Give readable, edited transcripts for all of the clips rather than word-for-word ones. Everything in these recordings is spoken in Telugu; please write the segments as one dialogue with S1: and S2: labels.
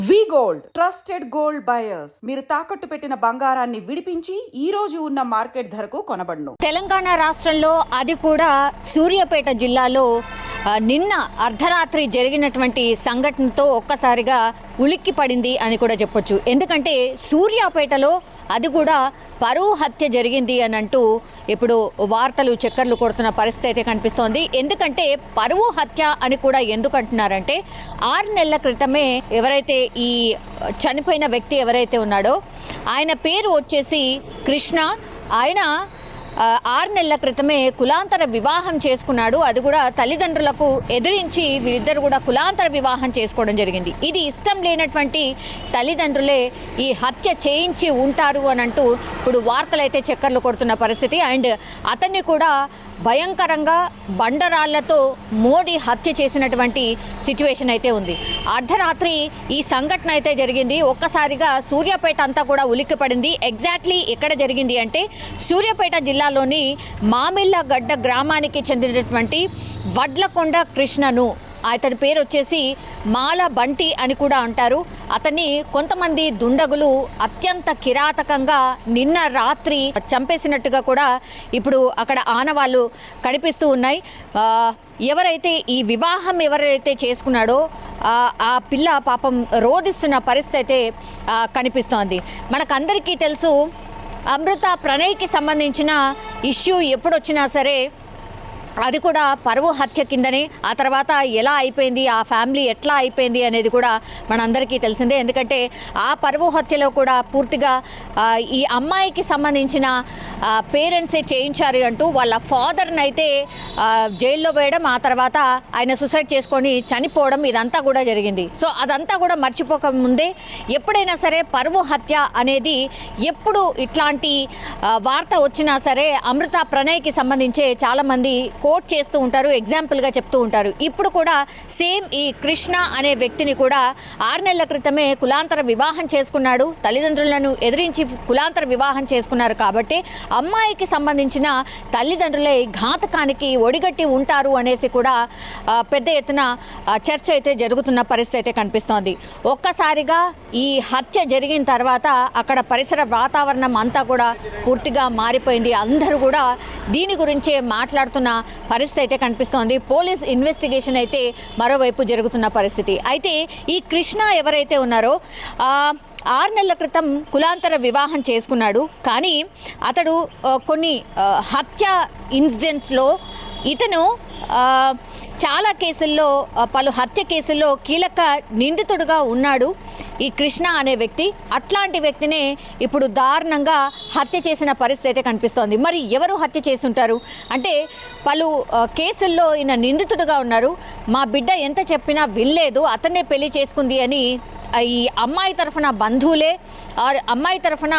S1: వి గోల్డ్ ట్రస్టెడ్ గోల్డ్ బయర్స్ మీరు తాకట్టు పెట్టిన బంగారాన్ని విడిపించి ఈ రోజు ఉన్న మార్కెట్ ధరకు కొనబడును.
S2: తెలంగాణ రాష్ట్రంలో అది కూడా సూర్యాపేట జిల్లాలో నిన్న అర్ధరాత్రి జరిగినటువంటి సంఘటనతో ఒక్కసారిగా ఉలిక్కి పడింది అని కూడా చెప్పొచ్చు. ఎందుకంటే సూర్యాపేటలో అది కూడా పరువు హత్య జరిగింది అని అంటూ ఇప్పుడు వార్తలు చక్కర్లు కొడుతున్న పరిస్థితి అయితే కనిపిస్తోంది. ఎందుకంటే పరువు హత్య అని కూడా ఎందుకు అంటున్నారంటే 6 నెలల క్రితమే ఎవరైతే ఈ చనిపోయిన వ్యక్తి ఎవరైతే ఉన్నాడో ఆయన పేరు వచ్చేసి కృష్ణ. ఆయన 6 నెలల క్రితమే కులాంతర వివాహం చేసుకున్నాడు. అది కూడా తల్లిదండ్రులకు ఎదిరించి వీరిద్దరు కూడా కులాంతర వివాహం చేసుకోవడం జరిగింది. ఇది ఇష్టం లేనటువంటి తల్లిదండ్రులే ఈ హత్య చేయించి ఉంటారు అని అంటూ ఇప్పుడు వార్తలు అయితే చక్కర్లు కొడుతున్న పరిస్థితి. అండ్ అతన్ని కూడా భయంకరంగా బండరాళ్లతో మోడీ హత్య చేసినటువంటి సిచ్యువేషన్ అయితే ఉంది. అర్ధరాత్రి ఈ సంఘటన అయితే జరిగింది. ఒక్కసారిగా సూర్యాపేట అంతా కూడా ఉలిక్కిపడింది. ఎగ్జాక్ట్లీ ఎక్కడ జరిగింది అంటే సూర్యాపేట జిల్లాలోని మామిళ్ళగడ్డ గ్రామానికి చెందినటువంటి వడ్లకొండ కృష్ణను, అతని పేరు వచ్చేసి మాల బంటి అని కూడా అంటారు. అతన్ని కొంతమంది దుండగులు అత్యంత కిరాతకంగా నిన్న రాత్రి చంపేసినట్టుగా కూడా ఇప్పుడు అక్కడ ఆనవాళ్ళు కనిపిస్తూ ఉన్నాయి. ఎవరైతే ఈ వివాహం ఎవరైతే చేసుకున్నాడో ఆ పిల్ల పాపం రోధిస్తున్న పరిస్థితి అయితే కనిపిస్తోంది. మనకందరికీ తెలుసు, అమృత ప్రణయ్కి సంబంధించిన ఇష్యూ ఎప్పుడొచ్చినా సరే అది కూడా పరువు హత్య కిందనే. ఆ తర్వాత ఎలా అయిపోయింది, ఆ ఫ్యామిలీ ఎట్లా అయిపోయింది అనేది కూడా మనందరికీ తెలిసిందే. ఎందుకంటే ఆ పరువు హత్యలో కూడా పూర్తిగా ఈ అమ్మాయికి సంబంధించిన పేరెంట్సే చేయించారు అంటూ వాళ్ళ ఫాదర్ని అయితే జైల్లో వేయడం, ఆ తర్వాత ఆయన సూసైడ్ చేసుకొని చనిపోవడం, ఇదంతా కూడా జరిగింది. సో అదంతా కూడా మర్చిపోక ముందే ఎప్పుడైనా సరే పరువు హత్య అనేది ఎప్పుడు ఇట్లాంటి వార్త వచ్చినా సరే అమృత ప్రణయ్కి సంబంధించే చాలామంది కోట్ చేస్తూ ఉంటారు, ఎగ్జాంపుల్గా చెప్తూ ఉంటారు. ఇప్పుడు కూడా సేమ్ ఈ కృష్ణ అనే వ్యక్తిని కూడా 6 నెలల క్రితమే కులాంతర వివాహం చేసుకున్నాడు. తల్లిదండ్రులను ఎదిరించి కులాంతర వివాహం చేసుకున్నారు కాబట్టి అమ్మాయికి సంబంధించిన తల్లిదండ్రులే ఘాతకానికి ఒడిగట్టి ఉంటారు అనేసి కూడా పెద్ద ఎత్తున చర్చ అయితే జరుగుతున్న పరిస్థితి అయితే కనిపిస్తోంది. ఒక్కసారిగా ఈ హత్య జరిగిన తర్వాత అక్కడ పరిసర వాతావరణం అంతా కూడా పూర్తిగా మారిపోయింది. అందరూ కూడా దీని గురించే మాట్లాడుతున్న పరిస్థితి అయితే కనిపిస్తోంది. పోలీస్ ఇన్వెస్టిగేషన్ అయితే మరోవైపు జరుగుతున్న పరిస్థితి. అయితే ఈ కృష్ణ ఎవరైతే ఉన్నారో 6 నెలల క్రితం కులాంతర వివాహం చేసుకున్నాడు. కానీ అతడు కొన్ని హత్య ఇన్సిడెంట్స్లో ఇతను చాలా కేసుల్లో, పలు హత్య కేసుల్లో కీలక నిందితుడుగా ఉన్నాడు ఈ కృష్ణ అనే వ్యక్తి. అట్లాంటి వ్యక్తినే ఇప్పుడు దారుణంగా హత్య చేసిన పరిస్థితి అయితే కనిపిస్తోంది. మరి ఎవరు హత్య చేసి ఉంటారు అంటే పలు కేసుల్లో ఈయన నిందితుడుగా ఉన్నారు. మా బిడ్డ ఎంత చెప్పినా వినలేదు, అతన్నే పెళ్లి చేసుకుంది అని ఈ అమ్మాయి తరఫున బంధువులే, అమ్మాయి తరఫున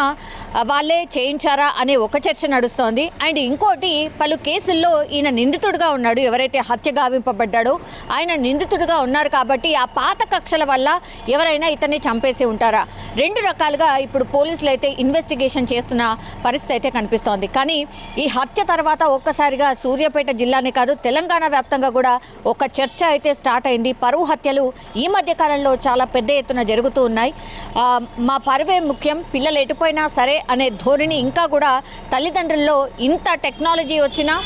S2: వాళ్ళే చేయించారా అనే ఒక చర్చ నడుస్తోంది. అండ్ ఇంకోటి, పలు కేసుల్లో ఈయన నిందితుడుగా ఉన్నాడు. ఎవరైతే హత్య గావింపబడ్డాడో ఆయన నిందితుడుగా ఉన్నారు కాబట్టి ఆ పాత కక్షల వల్ల ఎవరైనా ఇతన్ని చంపేసి ఉంటారా? 2 రకాలుగా ఇప్పుడు పోలీసులు అయితే ఇన్వెస్టిగేషన్ చేస్తున్న పరిస్థితి అయితే కనిపిస్తోంది. కానీ ఈ హత్య తర్వాత ఒక్కసారిగా సూర్యాపేట జిల్లానే కాదు తెలంగాణ వ్యాప్తంగా కూడా ఒక చర్చ అయితే స్టార్ట్ అయింది. పరువు హత్యలు ఈ మధ్య కాలంలో చాలా పెద్ద ఎత్తున జరుగుతూ ఉన్నాయి. మా పరువే ముఖ్యం, పిల్లలు ఎటుపోయినా సరే అనే ధోరణి ఇంకా కూడా తల్లిదండ్రుల్లో, ఇంత టెక్నాలజీ వచ్చినా,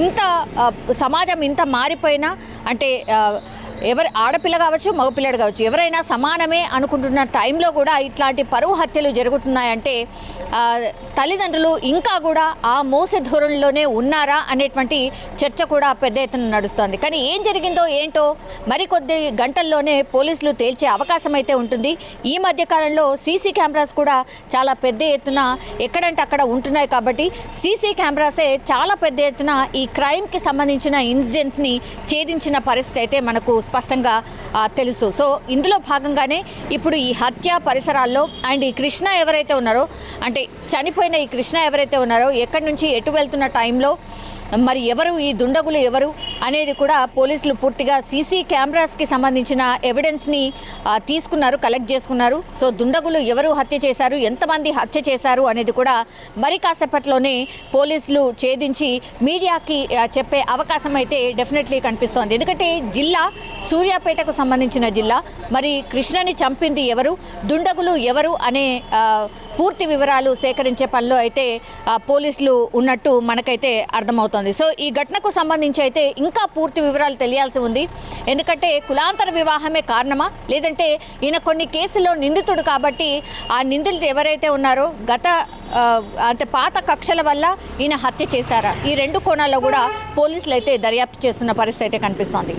S2: ఇంత సమాజం ఇంత మారిపోయినా, అంటే ఎవరు ఆడపిల్ల కావచ్చు మగపిల్లడు కావచ్చు ఎవరైనా సమానమే అనుకుంటున్న టైంలో కూడా ఇట్లాంటి పరువు హత్యలు జరుగుతున్నాయంటే తల్లిదండ్రులు ఇంకా కూడా ఆ మోసే ధోరణిలోనే ఉన్నారా అనేటువంటి చర్చ కూడా పెద్ద ఎత్తున నడుస్తోంది. కానీ ఏం జరిగిందో ఏంటో మరికొద్ది గంటల్లోనే పోలీసులు తేల్చే అవకాశం అయితే ఉంటుంది. ఈ మధ్యకాలంలో సీసీ కెమెరాస్ కూడా చాలా పెద్ద ఎత్తున ఎక్కడంటే అక్కడ ఉంటున్నాయి కాబట్టి సీసీ కెమెరాసే చాలా పెద్ద ఎత్తున ఈ క్రైమ్కి సంబంధించిన ఇన్సిడెంట్స్ని ఛేదించిన పరిస్థితి అయితే మనకు స్పష్టంగా తెలుసు. సో ఇందులో భాగంగానే ఇప్పుడు ఈ హత్య పరిసరాల్లో అండ్ ఈ కృష్ణ ఎవరైతే ఉన్నారో, అంటే చనిపోయిన ఈ కృష్ణ ఎవరైతే ఉన్నారో ఎక్కడి నుంచి ఎటు వెళ్తున్న టైంలో మరి ఎవరు ఈ దుండగులు ఎవరు అనేది కూడా పోలీసులు పూర్తిగా సీసీ కెమెరాస్కి సంబంధించిన ఎవిడెన్స్ని తీసుకున్నారు, కలెక్ట్ చేసుకున్నారు. సో దుండగులు ఎవరు హత్య చేశారు, ఎంతమంది హత్య చేశారు అనేది కూడా మరి కాసేపట్లోనే పోలీసులు ఛేదించి మీడియాకి చెప్పే అవకాశం అయితే డెఫినెట్లీ కనిపిస్తోంది. ఎందుకంటే జిల్లా సూర్యాపేటకు సంబంధించిన జిల్లా, మరి కృష్ణని చంపింది ఎవరు, దుండగులు ఎవరు అనే పూర్తి వివరాలు సేకరించే పనిలో అయితే పోలీసులు ఉన్నట్టు మనకైతే అర్థమవుతోంది. సో ఈ ఘటనకు సంబంధించి అయితే ఇంకా పూర్తి వివరాలు తెలియాల్సి ఉంది. ఎందుకంటే కులాంతర వివాహమే కారణమా, లేదంటే ఈయన కొన్ని కేసుల్లో నిందితుడు కాబట్టి ఆ నిందితులు ఎవరైతే ఉన్నారో అంటే పాత కక్షల వల్ల ఈయన హత్య చేశారా, ఈ రెండు కోణాల్లో కూడా పోలీసులు అయితే దర్యాప్తు చేస్తున్న పరిస్థితి అయితే కనిపిస్తోంది.